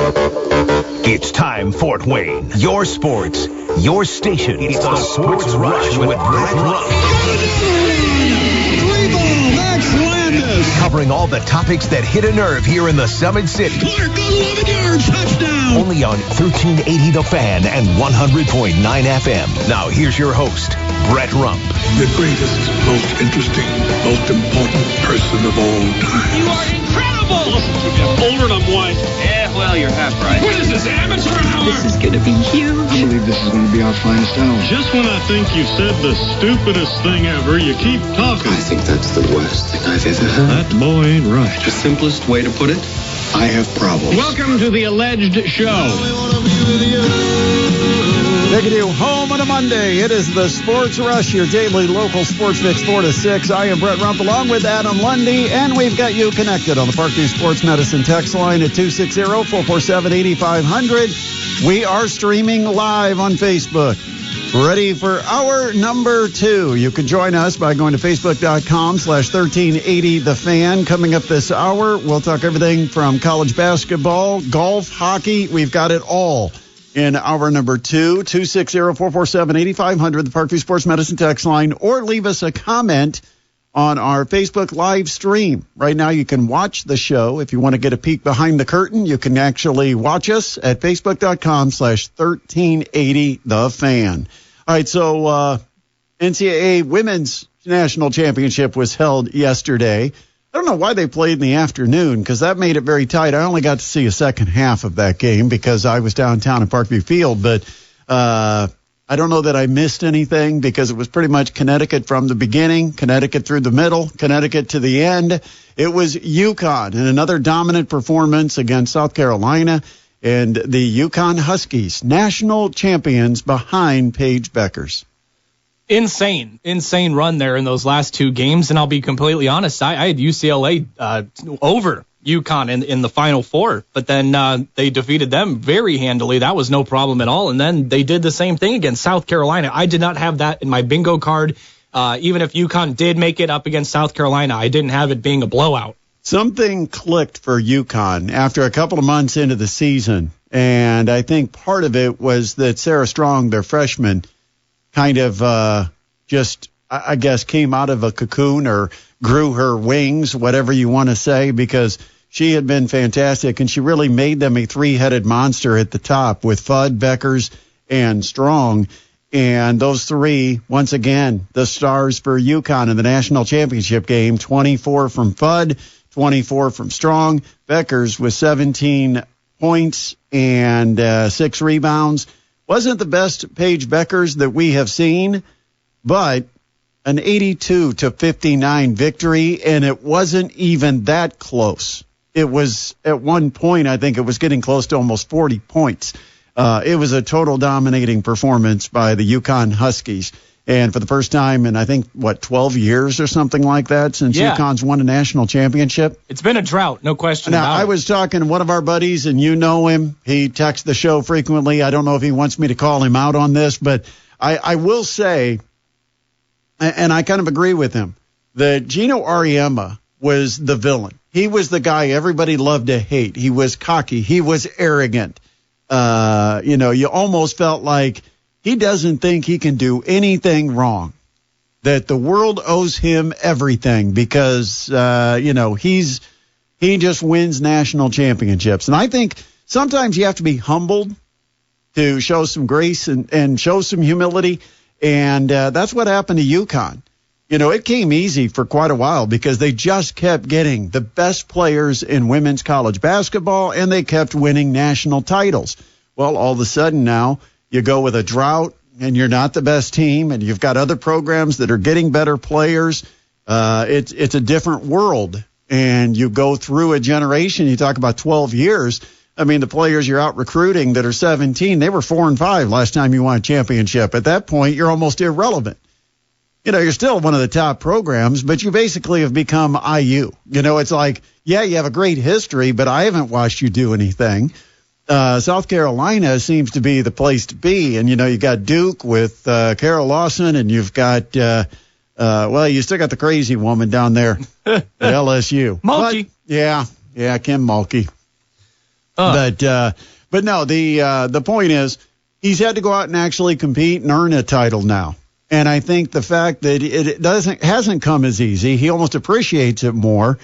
It's time, Fort Wayne. Your sports, your station. It's the Sports Rush with Brett Rump. Max Landis. Covering all the topics that hit a nerve here in the Summit City. Clark goes 11 yards, touchdown. Only on 1380 The Fan and 100.9 FM. Now here's your host, Brett Rump. The greatest, most interesting, most important person of all time. You are incredible. Listen to me, I'm older than I'm wise. Yeah, well, you're half right. What is this, amateur hour? This is going to be huge. I believe this is going to be our finest hour. Just when I think you've said the stupidest thing ever, you keep talking. I think that's the worst thing I've ever heard. That boy ain't right. The simplest way to put it, I have problems. Welcome to the alleged show. Taking you home on a Monday. It is the Sports Rush, your daily local sports fix 4 to 6. I am Brett Rump along with Adam Lundy, and we've got you connected on the Parkview Sports Medicine text line at 260-447-8500. We are streaming live on Facebook. Ready for hour number 2. You can join us by going to facebook.com/1380 The Fan. Coming up this hour, we'll talk everything from college basketball, golf, hockey. We've got it all in hour number 2, 260-447-8500, the Parkview Sports Medicine text line, or leave us a comment on our Facebook live stream. Right now, you can watch the show. If you want to get a peek behind the curtain, you can actually watch us at facebook.com/1380 The Fan. All right, so NCAA Women's National Championship was held yesterday. I don't know why they played in the afternoon, because that made it very tight. I only got to see a second half of that game because I was downtown at Parkview Field, but I don't know that I missed anything because it was pretty much Connecticut from the beginning, Connecticut through the middle, Connecticut to the end. It was UConn and another dominant performance against South Carolina, and the UConn Huskies, national champions behind Paige Beckers. Insane run there in those last two games. And I'll be completely honest, I had UCLA over UConn in the Final Four, but then they defeated them very handily. That was no problem at all. And then they did the same thing against South Carolina. I did not have that in my bingo card. Even if UConn did make it up against South Carolina, I didn't have it being a blowout. Something clicked for UConn after a couple of months into the season. And I think part of it was that Sarah Strong, their freshman, kind of just, I guess, came out of a cocoon or grew her wings, whatever you want to say, because she had been fantastic, and she really made them a three-headed monster at the top with Fudd, Beckers, and Strong. And those three, once again, the stars for UConn in the national championship game, 24 from Fudd, 24 from Strong. Beckers with 17 points and 6 rebounds. Wasn't the best Paige Beckers that we have seen, but an 82-59 victory, and it wasn't even that close. It was, at one point, I think it was getting close to almost 40 points. It was a total dominating performance by the UConn Huskies. And for the first time in, I think, 12 years or something like that since UConn's won a national championship? It's been a drought, no question about it. Now, I was talking to one of our buddies, and you know him. He texts the show frequently. I don't know if he wants me to call him out on this, but I will say, and I kind of agree with him, that Gino Auriemma was the villain. He was the guy everybody loved to hate. He was cocky. He was arrogant. You almost felt like he doesn't think he can do anything wrong, that the world owes him everything because, he just wins national championships. And I think sometimes you have to be humbled to show some grace and show some humility. And that's what happened to UConn. You know, it came easy for quite a while because they just kept getting the best players in women's college basketball, and they kept winning national titles. Well, all of a sudden now, you go with a drought, and you're not the best team, and you've got other programs that are getting better players. It's a different world, and you go through a generation. You talk about 12 years. I mean, the players you're out recruiting that are 17, they were 4-5 last time you won a championship. At that point, you're almost irrelevant. You know, you're still one of the top programs, but you basically have become IU. You know, it's like, yeah, you have a great history, but I haven't watched you do anything. South Carolina seems to be the place to be. And, you know, you got Duke with Carol Lawson, and you've got, you still got the crazy woman down there at LSU. Mulkey. But, yeah, Kim Mulkey. But no, the point is he's had to go out and actually compete and earn a title now. And I think the fact that it hasn't come as easy, he almost appreciates it more.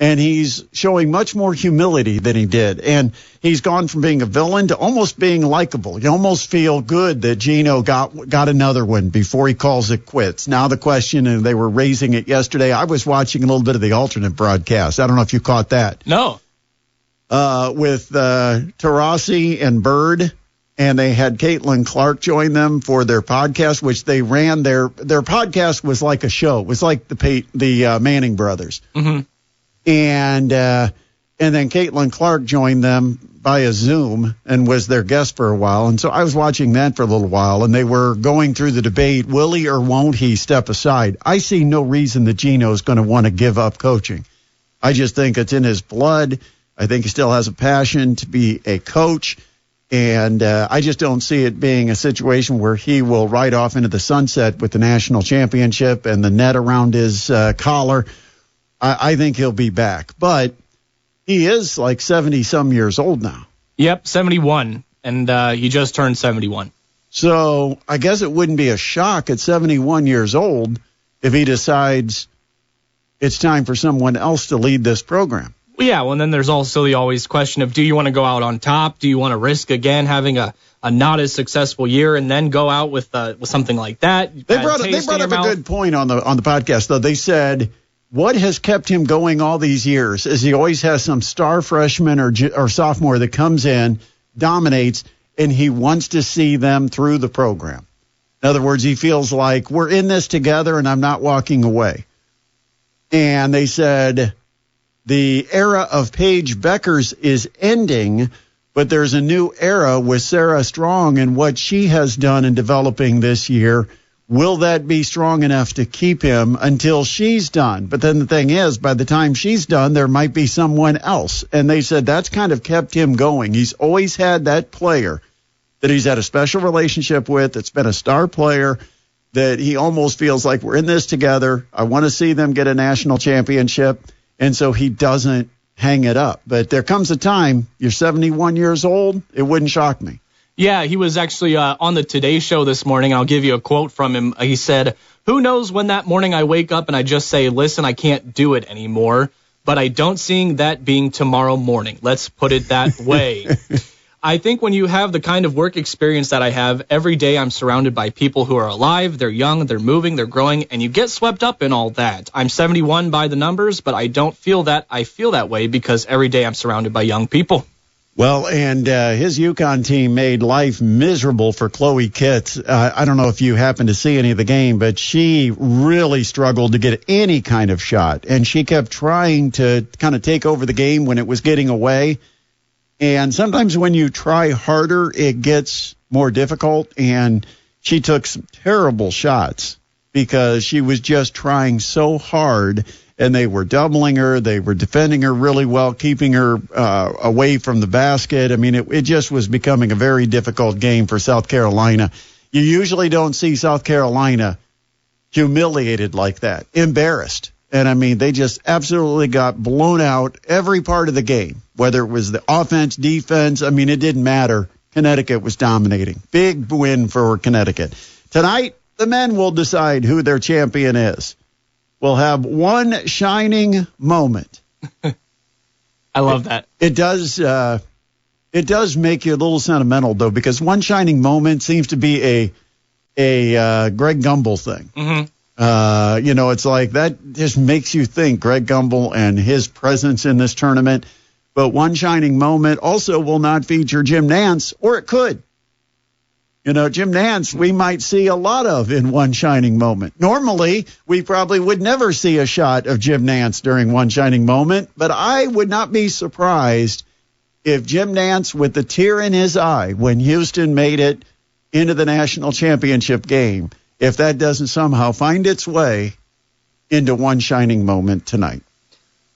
And he's showing much more humility than he did. And he's gone from being a villain to almost being likable. You almost feel good that Gino got another one before he calls it quits. Now the question, and they were raising it yesterday. I was watching a little bit of the alternate broadcast. I don't know if you caught that. No. With Taurasi and Bird, and they had Caitlin Clark join them for their podcast, which they ran. Their podcast was like a show. It was like the Manning brothers. Mm-hmm. And then Caitlin Clark joined them via Zoom and was their guest for a while. And so I was watching that for a little while, and they were going through the debate, will he or won't he step aside? I see no reason that Gino's going to want to give up coaching. I just think it's in his blood. I think he still has a passion to be a coach. And I just don't see it being a situation where he will ride off into the sunset with the national championship and the net around his collar. I think he'll be back. But he is like 70-some years old now. Yep, 71. And he just turned 71. So I guess it wouldn't be a shock at 71 years old if he decides it's time for someone else to lead this program. Well, yeah, well, and then there's also the always question of, do you want to go out on top? Do you want to risk, again, having a not as successful year and then go out with something like that? They brought up a good point on the podcast, though. They said, what has kept him going all these years is he always has some star freshman or sophomore that comes in, dominates, and he wants to see them through the program. In other words, he feels like we're in this together and I'm not walking away. And they said the era of Paige Beckers is ending, but there's a new era with Sarah Strong and what she has done in developing this year. Will that be strong enough to keep him until she's done? But then the thing is, by the time she's done, there might be someone else. And they said that's kind of kept him going. He's always had that player that he's had a special relationship with, that's been a star player, that he almost feels like we're in this together. I want to see them get a national championship. And so he doesn't hang it up. But there comes a time, you're 71 years old, it wouldn't shock me. Yeah, he was actually on the Today Show this morning. I'll give you a quote from him. He said, "Who knows when that morning I wake up and I just say, listen, I can't do it anymore, but I don't see that being tomorrow morning. Let's put it that way." I think when you have the kind of work experience that I have, every day I'm surrounded by people who are alive, they're young, they're moving, they're growing, and you get swept up in all that. I'm 71 by the numbers, but I don't feel that. I feel that way because every day I'm surrounded by young people. Well, and his UConn team made life miserable for Chloe Kitts. I don't know if you happened to see any of the game, but she really struggled to get any kind of shot. And she kept trying to kind of take over the game when it was getting away. And sometimes when you try harder, it gets more difficult. And she took some terrible shots because she was just trying so hard. And they were doubling her. They were defending her really well, keeping her away from the basket. I mean, it just was becoming a very difficult game for South Carolina. You usually don't see South Carolina humiliated like that, embarrassed. And, I mean, they just absolutely got blown out every part of the game, whether it was the offense, defense. I mean, it didn't matter. Connecticut was dominating. Big win for Connecticut. Tonight, the men will decide who their champion is. We'll have one shining moment. I love that. It does make you a little sentimental, though, because one shining moment seems to be a Greg Gumbel thing. Mm-hmm. It's like that just makes you think Greg Gumbel and his presence in this tournament. But one shining moment also will not feature Jim Nance, or it could. Jim Nance, we might see a lot of in one shining moment. Normally, we probably would never see a shot of Jim Nance during one shining moment, but I would not be surprised if Jim Nance, with the tear in his eye when Houston made it into the national championship game, if that doesn't somehow find its way into one shining moment tonight.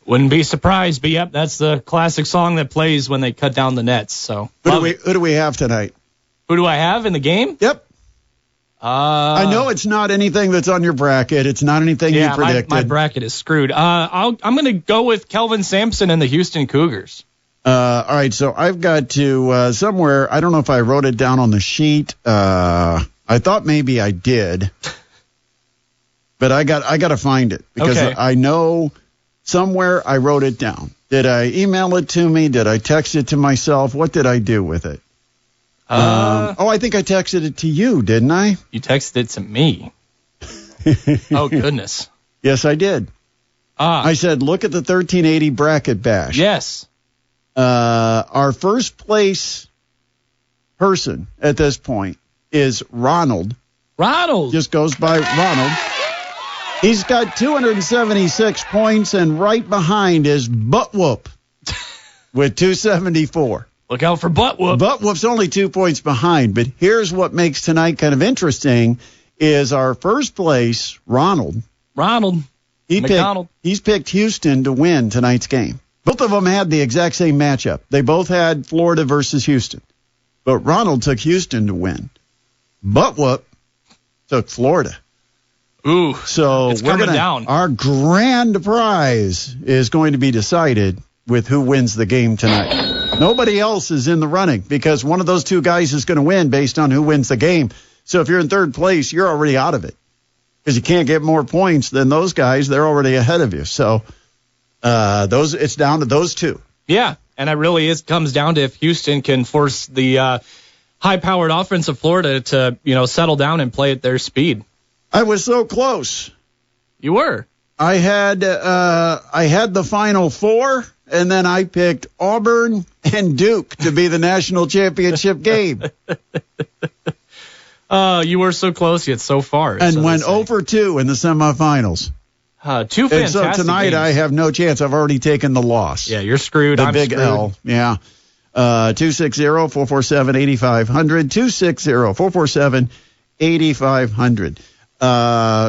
Wouldn't be surprised, but yep, that's the classic song that plays when they cut down the nets. So who do we have tonight? Who do I have in the game? Yep. I know it's not anything that's on your bracket. It's not anything you predicted. My bracket is screwed. I'm going to go with Kelvin Sampson and the Houston Cougars. All right, so I've got to somewhere. I don't know if I wrote it down on the sheet. I thought maybe I did, but I got to find it because I know somewhere I wrote it down. Did I email it to me? Did I text it to myself? What did I do with it? I think I texted it to you, didn't I? You texted it to me. Oh, goodness. Yes, I did. I said, look at the 1380 bracket bash. Yes. Our first place person at this point is Ronald. Ronald. Just goes by Ronald. He's got 276 points, and right behind is Butt Whoop with 274. Look out for Butt Whoop. Butt Whoop's only 2 points behind, but here's what makes tonight kind of interesting is our first place, Ronald. He's picked Houston to win tonight's game. Both of them had the exact same matchup. They both had Florida versus Houston. But Ronald took Houston to win. Butt Whoop took Florida. Ooh, so it's coming down. Our grand prize is going to be decided with who wins the game tonight. Nobody else is in the running because one of those two guys is going to win based on who wins the game. So if you're in third place, you're already out of it because you can't get more points than those guys. They're already ahead of you. So it's down to those two. Yeah, and it really comes down to if Houston can force the high-powered offense of Florida to settle down and play at their speed. I was so close. You were. I had the Final Four, and then I picked Auburn and Duke to be the national championship game. You were so close yet so far. And went 0 for 2 in the semifinals. Two fantastic and so tonight games. I have no chance. I've already taken the loss. Yeah, you're screwed. The I'm big screwed. L. Yeah. 260-447-8500. 260-447-8500.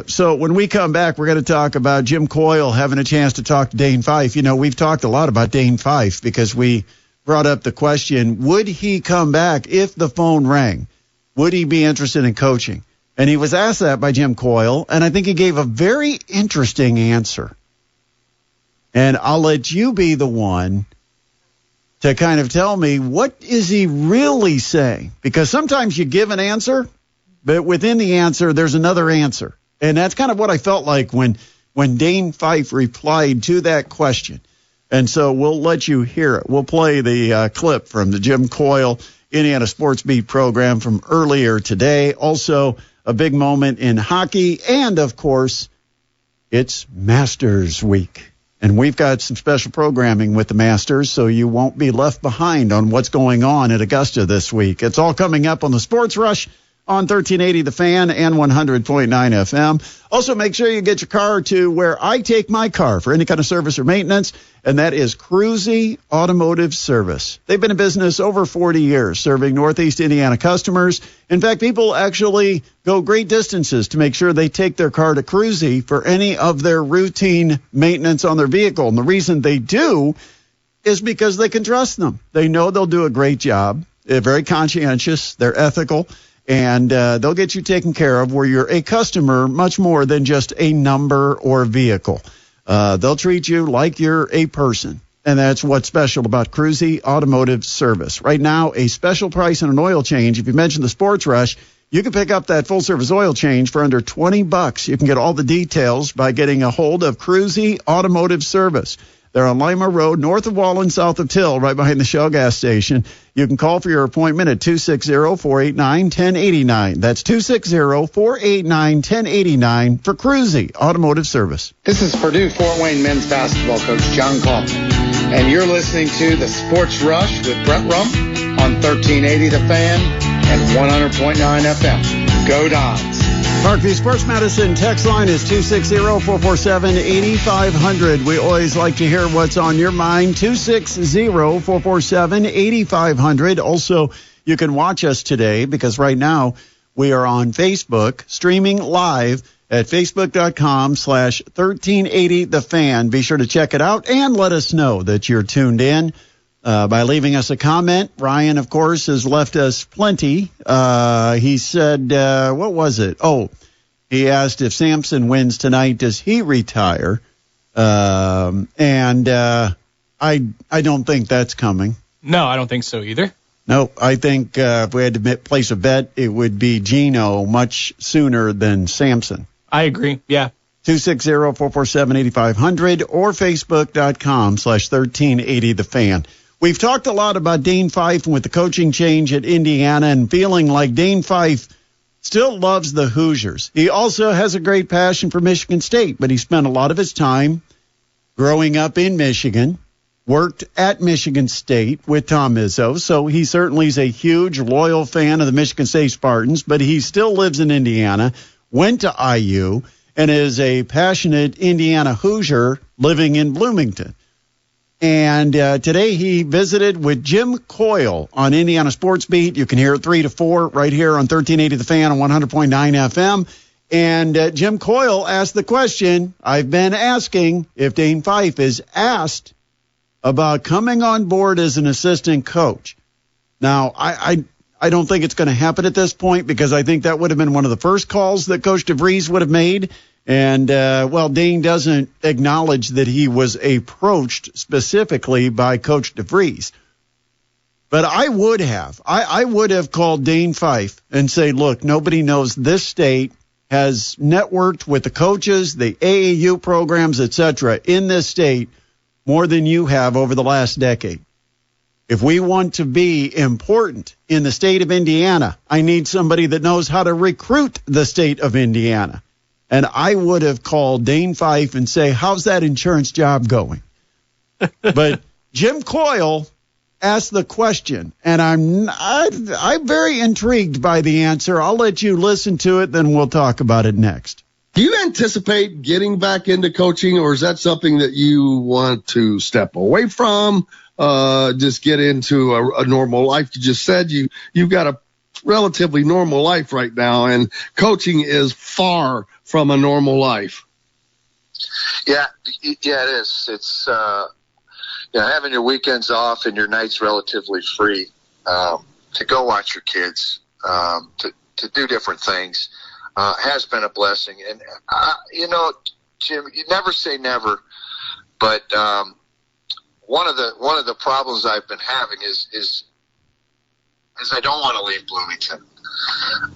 So when we come back, we're going to talk about Jim Coyle having a chance to talk to Dane Fife. We've talked a lot about Dane Fife because we brought up the question, would he come back if the phone rang? Would he be interested in coaching? And he was asked that by Jim Coyle, and I think he gave a very interesting answer. And I'll let you be the one to kind of tell me, what is he really saying? Because sometimes you give an answer, but within the answer, there's another answer. And that's kind of what I felt like when Dane Fife replied to that question. And so we'll let you hear it. We'll play the clip from the Jim Coyle Indiana Sports Beat program from earlier today. Also, a big moment in hockey. And, of course, it's Masters Week. And we've got some special programming with the Masters, so you won't be left behind on what's going on at Augusta this week. It's all coming up on the Sports Rush on 1380 The Fan and 100.9 FM. Also, make sure you get your car to where I take my car for any kind of service or maintenance, and that is Cruzy Automotive Service. They've been in business over 40 years, serving Northeast Indiana customers. In fact, people actually go great distances to make sure they take their car to Cruzy for any of their routine maintenance on their vehicle. And the reason they do is because they can trust them. They know they'll do a great job. They're very conscientious. They're ethical. And they'll get you taken care of where you're a customer much more than just a number or vehicle. They'll treat you like you're a person. And that's what's special about Cruzy Automotive Service. Right now, a special price on an oil change. If you mention the Sports Rush, you can pick up that full-service oil change for under $20. You can get all the details by getting a hold of Cruzy Automotive Service. They're on Lima Road, north of Wallen, south of Till, right behind the Shell gas station. You can call for your appointment at 260-489-1089. That's 260-489-1089 for Cruzy Automotive Service. This is Purdue Fort Wayne men's basketball coach John Kaufman, and you're listening to the Sports Rush with Brett Rump on 1380 The Fan and 100.9 FM. Go Dons! Parkview Sports Medicine text line is 260-447-8500. We always like to hear what's on your mind. 260-447-8500. Also, you can watch us today because right now we are on Facebook, streaming live at facebook.com/1380thefan. Be sure to check it out and let us know that you're tuned in by leaving us a comment. Ryan, of course, has left us plenty. He said, what was it? Oh, he asked if Sampson wins tonight, does he retire? And I I don't think that's coming. No, I don't think so either. No, I think if we had to place a bet, it would be Gino much sooner than Samson. I agree, yeah. 260-447-8500 or Facebook.com/1380TheFan. We've talked a lot about Dane Fife with the coaching change at Indiana and feeling like Dane Fife still loves the Hoosiers. He also has a great passion for Michigan State, but he spent a lot of his time growing up in Michigan, worked at Michigan State with Tom Izzo, so he certainly is a huge, loyal fan of the Michigan State Spartans, but he still lives in Indiana, went to IU, and is a passionate Indiana Hoosier living in Bloomington. And today he visited with Jim Coyle on Indiana Sports Beat. You can hear it 3 to 4 right here on 1380 The Fan on 100.9 FM. And Jim Coyle asked the question I've been asking if Dane Fife is asked about coming on board as an assistant coach. Now, I don't think it's going to happen at this point because I think that would have been one of the first calls that Coach DeVries would have made. And, Dane doesn't acknowledge that he was approached specifically by Coach DeVries. But I would have. I would have called Dane Fife and say, look, nobody knows this state has networked with the coaches, the AAU programs, etc. in this state more than you have over the last decade. If we want to be important in the state of Indiana, I need somebody that knows how to recruit the state of Indiana. And I would have called Dane Fife and say, how's that insurance job going? But Jim Coyle asked the question, and I'm very intrigued by the answer. I'll let you listen to it, then we'll talk about it next. Do you anticipate getting back into coaching, or is that something that you want to step away from, just get into a normal life? You just said you've got a relatively normal life right now, and coaching is far from a normal life. Yeah, it is. It's having your weekends off and your nights relatively free, to go watch your kids, to do different things. Has been a blessing. And, Jim, you never say never, but one of the problems I've been having is I don't want to leave Bloomington.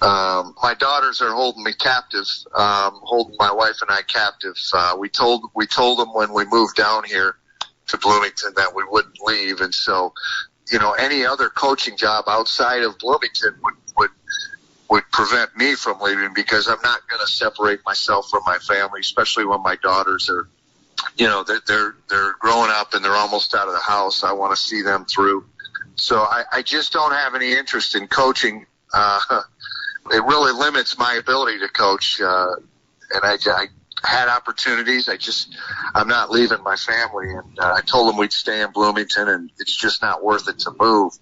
My daughters are holding me captive, holding my wife and I captive. We told them when we moved down here to Bloomington that we wouldn't leave. And so, any other coaching job outside of Bloomington would prevent me from leaving, because I'm not going to separate myself from my family, especially when my daughters are, they're growing up and they're almost out of the house. I want to see them through. So I just don't have any interest in coaching. It really limits my ability to coach. And I had opportunities. I'm not leaving my family. And I told them we'd stay in Bloomington, and it's just not worth it to move.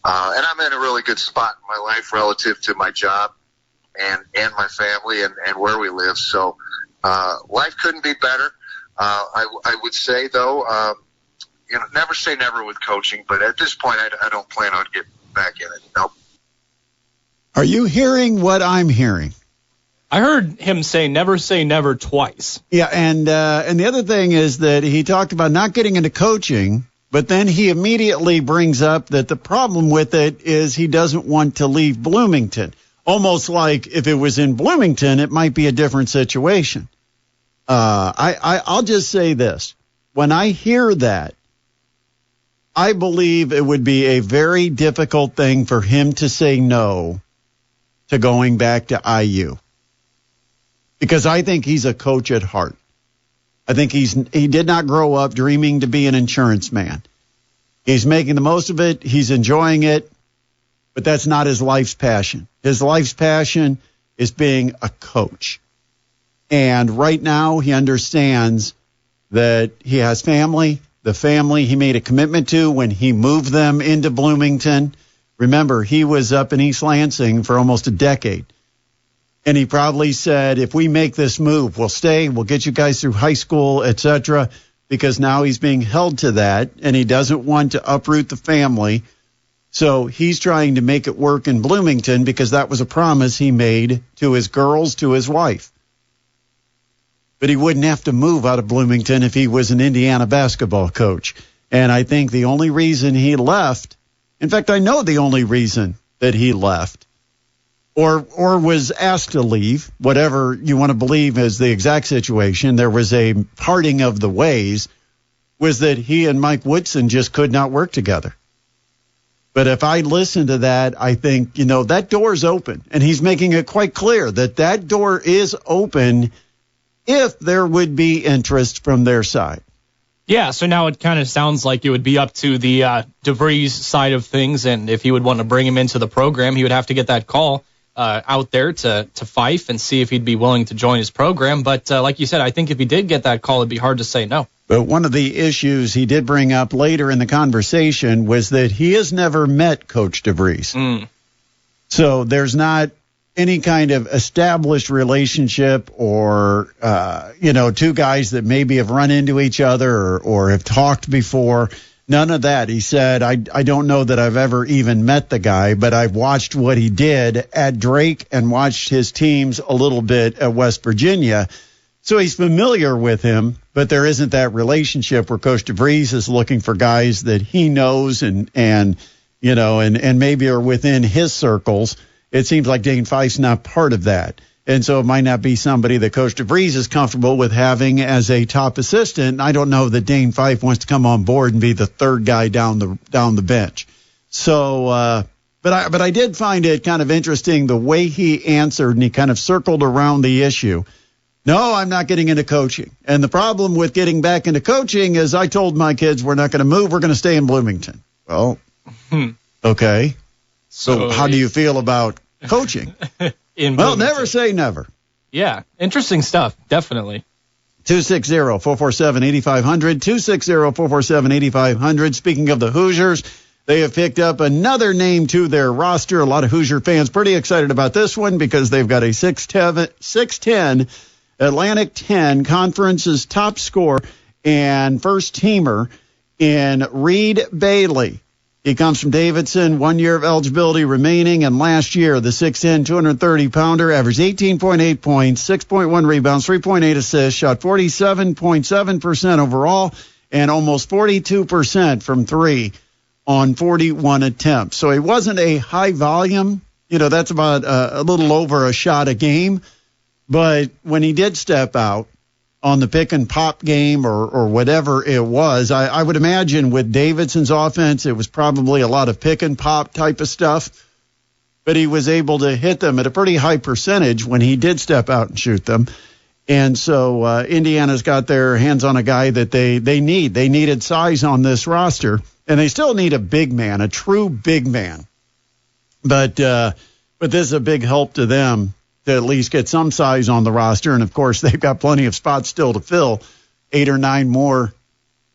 And I'm in a really good spot in my life relative to my job and my family and where we live. So life couldn't be better. I would say, though, never say never with coaching. But at this point, I don't plan on getting back in it. Nope. Are you hearing what I'm hearing? I heard him say never twice. Yeah, and the other thing is that he talked about not getting into coaching, but then he immediately brings up that the problem with it is he doesn't want to leave Bloomington. Almost like if it was in Bloomington, it might be a different situation. I'll just say this. When I hear that, I believe it would be a very difficult thing for him to say no to going back to IU. Because I think he's a coach at heart. I think he did not grow up dreaming to be an insurance man. He's making the most of it. He's enjoying it. But that's not his life's passion. His life's passion is being a coach. And right now he understands that he has family. The family he made a commitment to when he moved them into Bloomington. Remember, he was up in East Lansing for almost a decade. And he probably said, if we make this move, we'll stay, we'll get you guys through high school, etc., because now he's being held to that, and he doesn't want to uproot the family. So he's trying to make it work in Bloomington because that was a promise he made to his girls, to his wife. But he wouldn't have to move out of Bloomington if he was an Indiana basketball coach. And I think the only reason he left, in fact, I know the only reason that he left or was asked to leave, whatever you want to believe is the exact situation, there was a parting of the ways, was that he and Mike Woodson just could not work together. But if I listen to that, I think, that door's open. And he's making it quite clear that door is open if there would be interest from their side. Yeah, so now it kind of sounds like it would be up to the DeVries side of things, and if he would want to bring him into the program, he would have to get that call out there to Fife and see if he'd be willing to join his program. But like you said, I think if he did get that call, it'd be hard to say no. But one of the issues he did bring up later in the conversation was that he has never met Coach DeVries. So there's not any kind of established relationship or, two guys that maybe have run into each other or have talked before. None of that. He said, I don't know that I've ever even met the guy, but I've watched what he did at Drake and watched his teams a little bit at West Virginia. So he's familiar with him, but there isn't that relationship where Coach DeVries is looking for guys that he knows and maybe are within his circles. It seems like Dane Fife's not part of that. And so it might not be somebody that Coach DeVries is comfortable with having as a top assistant. I don't know that Dane Fife wants to come on board and be the third guy down the bench. So, but I did find it kind of interesting the way he answered, and he kind of circled around the issue. No, I'm not getting into coaching. And the problem with getting back into coaching is I told my kids we're not going to move. We're going to stay in Bloomington. Well, okay. So how do you feel about coaching? Well, never say never. Yeah, interesting stuff, definitely. 260-447-8500, 260-447-8500. Speaking of the Hoosiers, they have picked up another name to their roster. A lot of Hoosier fans pretty excited about this one because they've got a 6'10", Atlantic 10 conference's top scorer and first teamer in Reed Bailey. He comes from Davidson, 1 year of eligibility remaining, and last year the 6'10", 230-pounder averaged 18.8 points, 6.1 rebounds, 3.8 assists, shot 47.7% overall, and almost 42% from three on 41 attempts. So he wasn't a high volume, that's about a little over a shot a game, but when he did step out on the pick and pop game or whatever it was, I would imagine with Davidson's offense, it was probably a lot of pick and pop type of stuff, but he was able to hit them at a pretty high percentage when he did step out and shoot them. And so Indiana's got their hands on a guy that they need. They needed size on this roster, and they still need a big man, a true big man. But this is a big help to them to at least get some size on the roster. And, of course, they've got plenty of spots still to fill, 8 or 9 more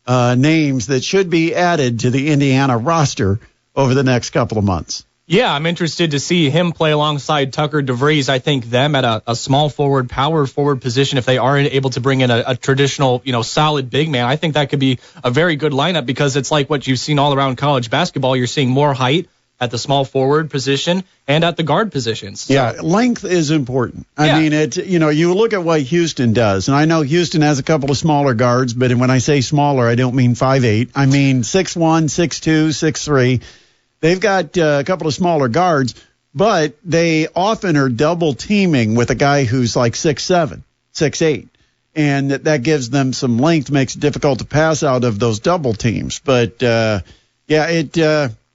names that should be added to the Indiana roster over the next couple of months. Yeah, I'm interested to see him play alongside Tucker DeVries. I think them at a small forward, power forward position, if they are able to bring in a traditional, solid big man, I think that could be a very good lineup because it's like what you've seen all around college basketball. You're seeing more height at the small forward position and at the guard positions. So. Yeah, length is important. I mean, you look at what Houston does, and I know Houston has a couple of smaller guards, but when I say smaller, I don't mean 5'8". I mean 6'1", 6'2", 6'3". They've got a couple of smaller guards, but they often are double teaming with a guy who's like 6'7", 6'8". And that gives them some length, makes it difficult to pass out of those double teams. But,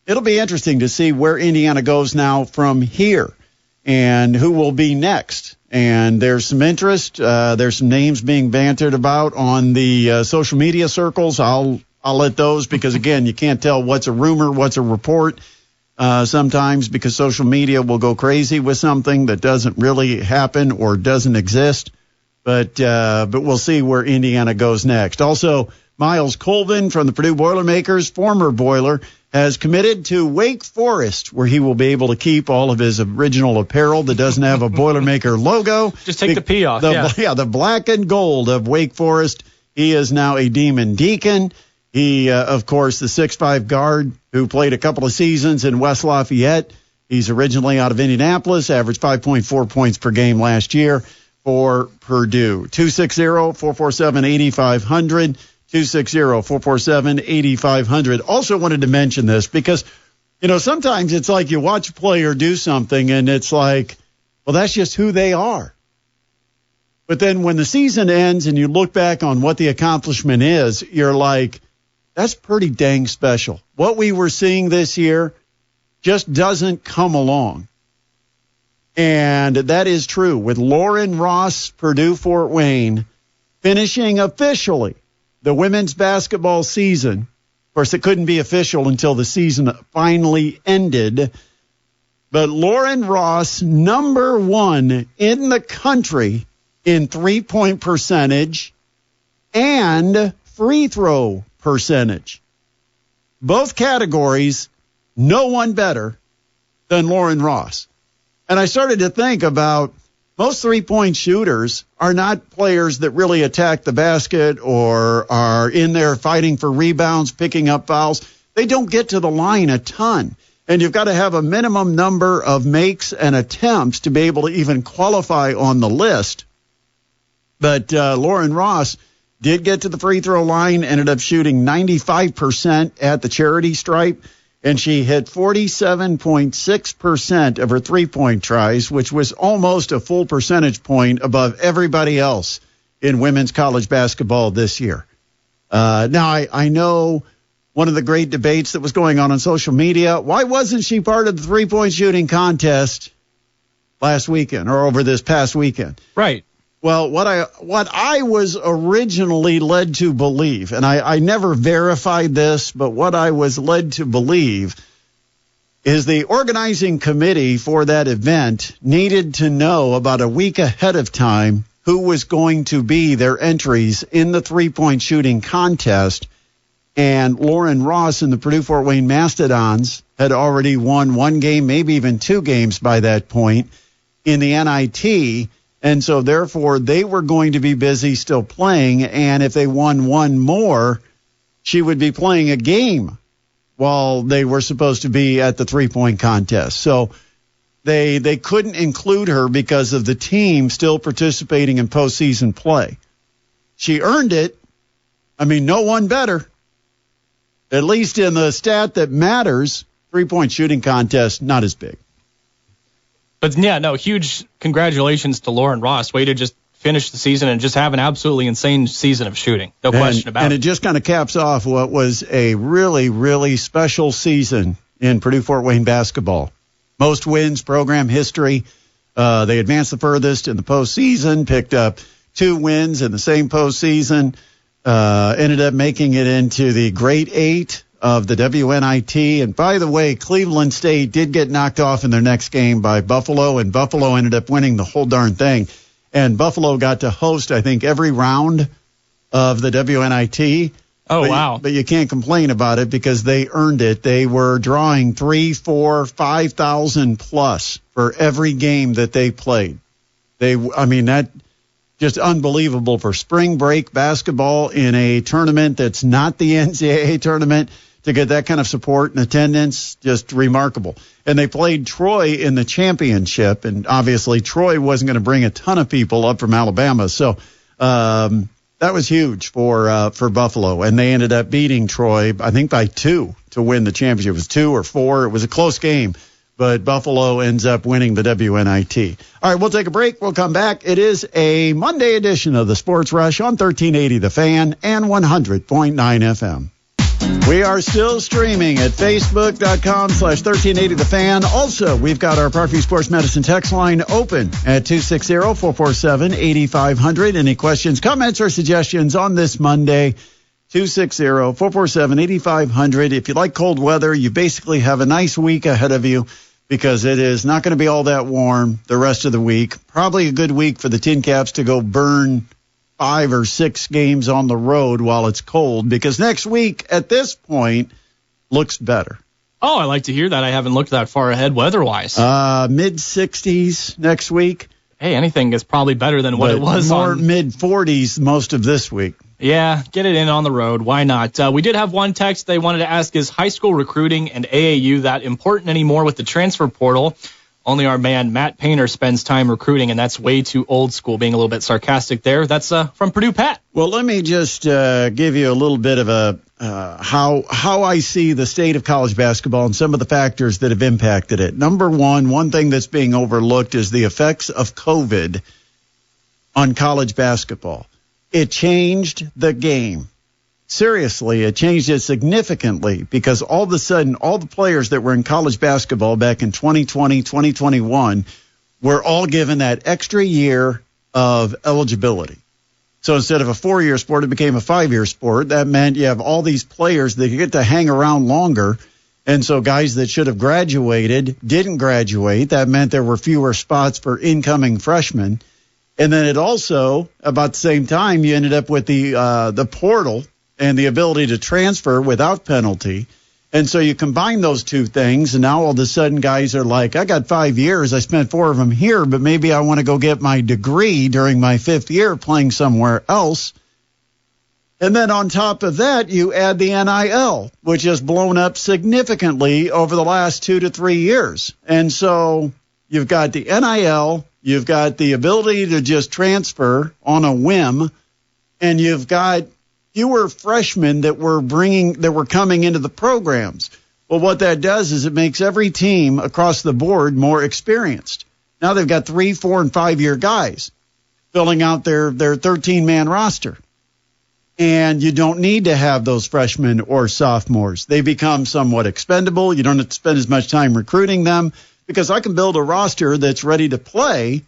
it'll be interesting to see where Indiana goes now from here and who will be next. And there's some interest. There's some names being bantered about on the social media circles. I'll let those because, again, you can't tell what's a rumor, what's a report sometimes because social media will go crazy with something that doesn't really happen or doesn't exist. But we'll see where Indiana goes next. Also, Miles Colvin from the Purdue Boilermakers, former Boiler, has committed to Wake Forest, where he will be able to keep all of his original apparel that doesn't have a Boilermaker logo. Just take the P off. The black and gold of Wake Forest. He is now a Demon Deacon. He, of course, the 6'5" guard who played a couple of seasons in West Lafayette. He's originally out of Indianapolis, averaged 5.4 points per game last year for Purdue. 260-447-8500. 260-447-8500. Also wanted to mention this because, sometimes it's like you watch a player do something and it's like, well, that's just who they are. But then when the season ends and you look back on what the accomplishment is, you're like, that's pretty dang special. What we were seeing this year just doesn't come along. And that is true with Lauren Ross, Purdue Fort Wayne, finishing officially the women's basketball season. Of course, it couldn't be official until the season finally ended. But Lauren Ross, number 1 in the country in three-point percentage and free throw percentage. Both categories, no one better than Lauren Ross. And I started to think about most three-point shooters are not players that really attack the basket or are in there fighting for rebounds, picking up fouls. They don't get to the line a ton. And you've got to have a minimum number of makes and attempts to be able to even qualify on the list. But Lauren Ross did get to the free throw line, ended up shooting 95% at the charity stripe. And she hit 47.6% of her three-point tries, which was almost a full percentage point above everybody else in women's college basketball this year. Now, I know one of the great debates that was going on social media, why wasn't she part of the three-point shooting contest last weekend or over this past weekend? Right. Well, what I was originally led to believe, and I never verified this, but what I was led to believe is the organizing committee for that event needed to know about a week ahead of time who was going to be their entries in the three-point shooting contest. And Lauren Ross and the Purdue Fort Wayne Mastodons had already won one game, maybe even 2 games by that point in the NIT. And so, therefore, they were going to be busy still playing. And if they won one more, she would be playing a game while they were supposed to be at the three-point contest. So they couldn't include her because of the team still participating in postseason play. She earned it. I mean, no one better. At least in the stat that matters, three-point shooting contest, not as big. But, yeah, no, huge congratulations to Lauren Ross. Way to just finish the season and just have an absolutely insane season of shooting. No question about it. And it just kind of caps off what was a really, really special season in Purdue Fort Wayne basketball. Most wins, program history. They advanced the furthest in the postseason, picked up 2 wins in the same postseason, ended up making it into the Great 8 of the WNIT. And by the way, Cleveland State did get knocked off in their next game by Buffalo, and Buffalo ended up winning the whole darn thing. And Buffalo got to host, I think, every round of the WNIT. Oh, wow. But you can't complain about it because they earned it. They were drawing 3,000, 4,000, 5,000 plus for every game that they played. That just unbelievable for spring break basketball in a tournament that's not the NCAA tournament. To get that kind of support and attendance, just remarkable. And they played Troy in the championship, and obviously Troy wasn't going to bring a ton of people up from Alabama. So that was huge for Buffalo, and they ended up beating Troy, I think, by 2 to win the championship. It was 2 or 4. It was a close game, but Buffalo ends up winning the WNIT. All right, we'll take a break. We'll come back. It is a Monday edition of the Sports Rush on 1380 The Fan and 100.9 FM. We are still streaming at facebook.com/1380 The Fan. Also, we've got our Parkview Sports Medicine text line open at 260-447-8500. Any questions, comments, or suggestions on this Monday? 260-447-8500. If you like cold weather, you basically have a nice week ahead of you because it is not going to be all that warm the rest of the week. Probably a good week for the Tin Caps to go burn 5 or 6 games on the road while it's cold, because next week at this point looks better. Oh, I like to hear that. I haven't looked that far ahead weather-wise. Mid-60s next week. Hey, anything is probably better than what it was more on mid-40s most of this week. Yeah, get it in on the road. Why not? We did have one text they wanted to ask, is high school recruiting and AAU that important anymore with the transfer portal? Only our man Matt Painter spends time recruiting, and that's way too old school, being a little bit sarcastic there. That's from Purdue Pat. Well, let me just give you a little bit of a how I see the state of college basketball and some of the factors that have impacted it. Number one thing that's being overlooked is the effects of COVID on college basketball. It changed the game. Seriously, it changed it significantly because all of a sudden, all the players that were in college basketball back in 2020, 2021 were all given that extra year of eligibility. So instead of a 4-year sport, it became a 5-year sport. That meant you have all these players that get to hang around longer. And so guys that should have graduated didn't graduate. That meant there were fewer spots for incoming freshmen. And then it also, about the same time, you ended up with the portal and the ability to transfer without penalty. And so you combine those two things, and now all of a sudden guys are like, I got 5 years, I spent 4 of them here, but maybe I want to go get my degree during my 5th year playing somewhere else. And then on top of that, you add the NIL, which has blown up significantly over the last 2 to 3 years. And so you've got the NIL, you've got the ability to just transfer on a whim, and you've got fewer freshmen that were coming into the programs. Well, what that does is it makes every team across the board more experienced. Now they've got 3, 4, and 5-year guys filling out their 13-man roster. And you don't need to have those freshmen or sophomores. They become somewhat expendable. You don't have to spend as much time recruiting them because I can build a roster that's ready to play.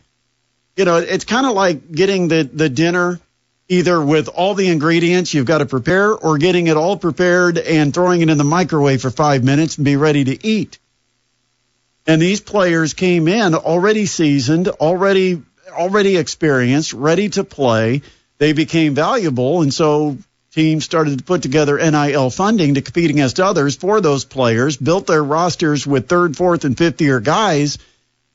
You know, it's kind of like getting the dinner either with all the ingredients you've got to prepare or getting it all prepared and throwing it in the microwave for 5 minutes and be ready to eat. And these players came in already seasoned, already experienced, ready to play. They became valuable, and so teams started to put together NIL funding to compete against others for those players, built their rosters with 3rd, 4th, and 5th-year guys,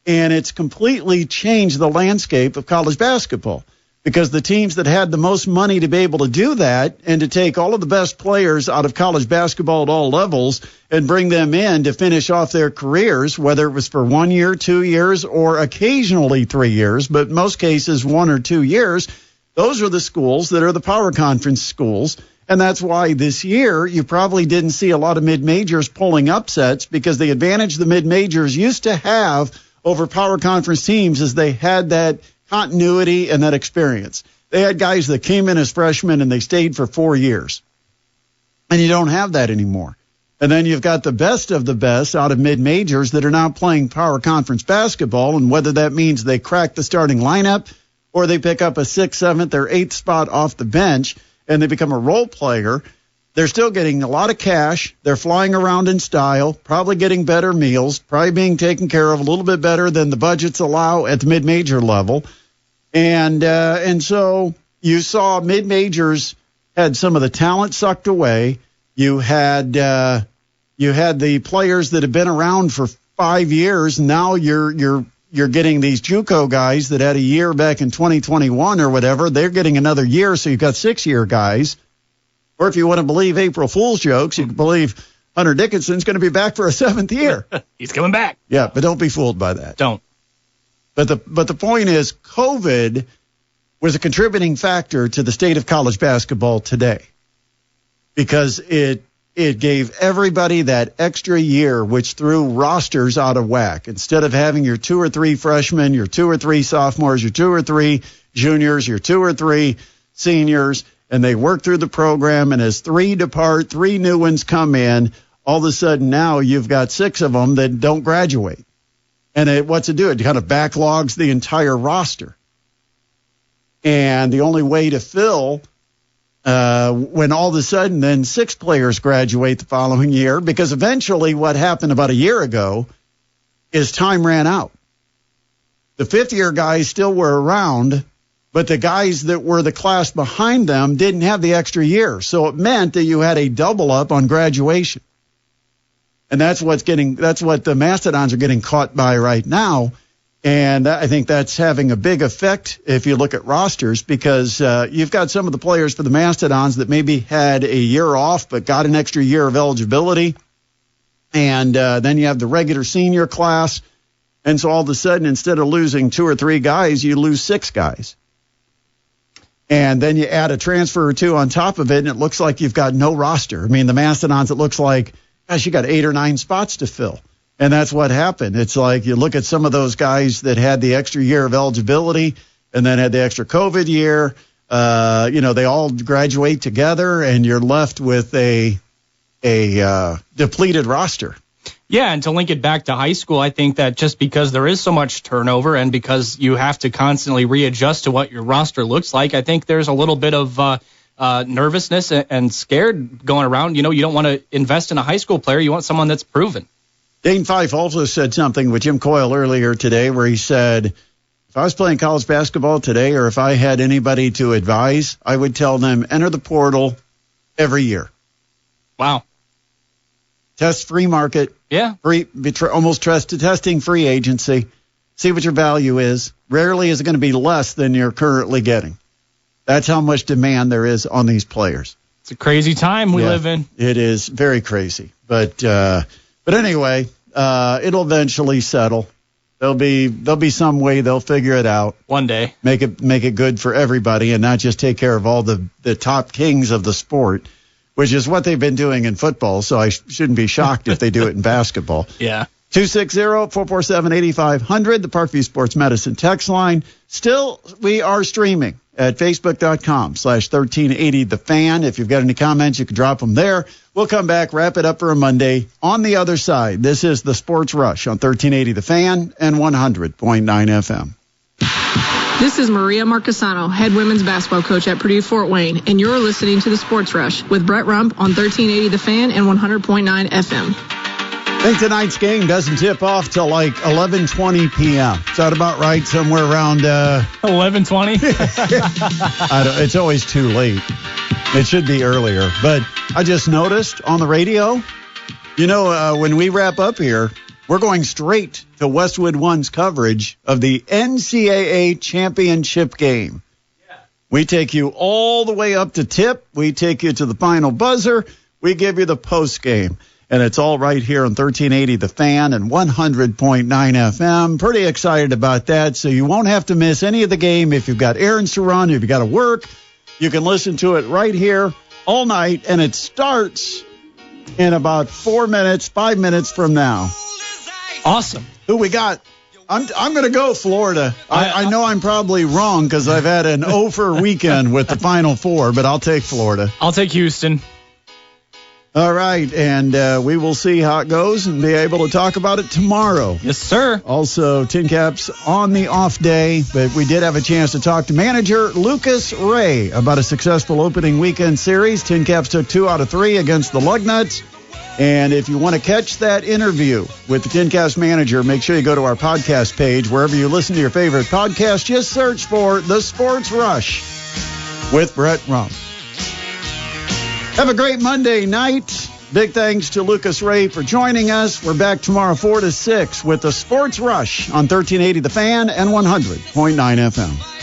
and it's completely changed the landscape of college basketball. Because the teams that had the most money to be able to do that and to take all of the best players out of college basketball at all levels and bring them in to finish off their careers, whether it was for 1 year, 2 years, or occasionally 3 years, but most cases 1 or 2 years, those are the schools that are the power conference schools. And that's why this year you probably didn't see a lot of mid-majors pulling upsets because the advantage the mid-majors used to have over power conference teams is they had that continuity and that experience. They had guys that came in as freshmen and they stayed for 4 years. And you don't have that anymore. And then you've got the best of the best out of mid-majors that are now playing power conference basketball, and whether that means they crack the starting lineup or they pick up a 6th, 7th, or 8th spot off the bench and they become a role player, they're still getting a lot of cash. They're flying around in style, probably getting better meals, probably being taken care of a little bit better than the budgets allow at the mid-major level. And so you saw mid-majors had some of the talent sucked away. You had the players that have been around for 5 years. Now you're getting these JUCO guys that had a year back in 2021 or whatever. They're getting another year, so you've got 6-year guys. Or if you want to believe April Fool's jokes, you can believe Hunter Dickinson's going to be back for a 7th year. He's coming back. Yeah, but don't be fooled by that. Don't. But the point is, COVID was a contributing factor to the state of college basketball today because it gave everybody that extra year, which threw rosters out of whack. Instead of having your 2 or 3 freshmen, your 2 or 3 sophomores, your 2 or 3 juniors, your 2 or 3 seniors, and they work through the program, and as 3 depart, 3 new ones come in, all of a sudden now you've got 6 of them that don't graduate. And what's it do? It kind of backlogs the entire roster. And the only way to fill when all of a sudden then 6 players graduate the following year, because eventually what happened about a year ago is time ran out. The 5th-year guys still were around, but the guys that were the class behind them didn't have the extra year. So it meant that you had a double up on graduation. And that's what the Mastodons are getting caught by right now. And I think that's having a big effect if you look at rosters, because you've got some of the players for the Mastodons that maybe had a year off but got an extra year of eligibility. And then you have the regular senior class. And so all of a sudden, instead of losing 2 or 3 guys, you lose 6 guys. And then you add a transfer or 2 on top of it, and it looks like you've got no roster. I mean, the Mastodons, it looks like, gosh, you got 8 or 9 spots to fill. And that's what happened. It's like you look at some of those guys that had the extra year of eligibility and then had the extra COVID year. They all graduate together, and you're left with a depleted roster. Yeah, and to link it back to high school, I think that just because there is so much turnover and because you have to constantly readjust to what your roster looks like, I think there's a little bit of nervousness and scared going around. You don't want to invest in a high school player. You want someone that's proven. Dane Fife also said something with Jim Coyle earlier today where he said, if I was playing college basketball today or if I had anybody to advise, I would tell them enter the portal every year. Wow. Test free market. Yeah. Almost testing free agency. See what your value is. Rarely is it going to be less than you're currently getting. That's how much demand there is on these players. It's a crazy time we live in. It is very crazy. But anyway, it'll eventually settle. There'll be some way they'll figure it out. One day. Make it good for everybody and not just take care of all the top kings of the sport, which is what they've been doing in football. So I shouldn't be shocked if they do it in basketball. Yeah. 260-447-8500, the Parkview Sports Medicine text line. Still, we are streaming at facebook.com/1380 The Fan. If you've got any comments, you can drop them there. We'll come back, wrap it up for a Monday. On the other side, this is the Sports Rush on 1380 The Fan and 100.9 FM. This is Maria Marquesano, head women's basketball coach at Purdue Fort Wayne, and you're listening to the Sports Rush with Brett Rump on 1380 The Fan and 100.9 FM. I think tonight's game doesn't tip off till like 11:20 p.m. Is that about right? Somewhere around 11:20? It's always too late. It should be earlier. But I just noticed on the radio, when we wrap up here, we're going straight to Westwood One's coverage of the NCAA Championship game. Yeah. We take you all the way up to tip. We take you to the final buzzer. We give you the post game. And it's all right here on 1380 The Fan and 100.9 FM. Pretty excited about that. So you won't have to miss any of the game. If you've got errands to run, if you've got to work, you can listen to it right here all night. And it starts in about 5 minutes from now. Awesome. Who we got? I'm going to go Florida. I know I'm probably wrong because I've had an over weekend with the Final Four, but I'll take Florida. I'll take Houston. All right, and we will see how it goes and be able to talk about it tomorrow. Yes, sir. Also, Tin Caps on the off day, but we did have a chance to talk to manager Lucas Ray about a successful opening weekend series. Tin Caps took 2 out of 3 against the Lugnuts. And if you want to catch that interview with the Tin Caps manager, make sure you go to our podcast page. Wherever you listen to your favorite podcast, just search for The Sports Rush with Brett Rump. Have a great Monday night. Big thanks to Lucas Ray for joining us. We're back tomorrow 4 to 6 with The Sports Rush on 1380 The Fan and 100.9 FM.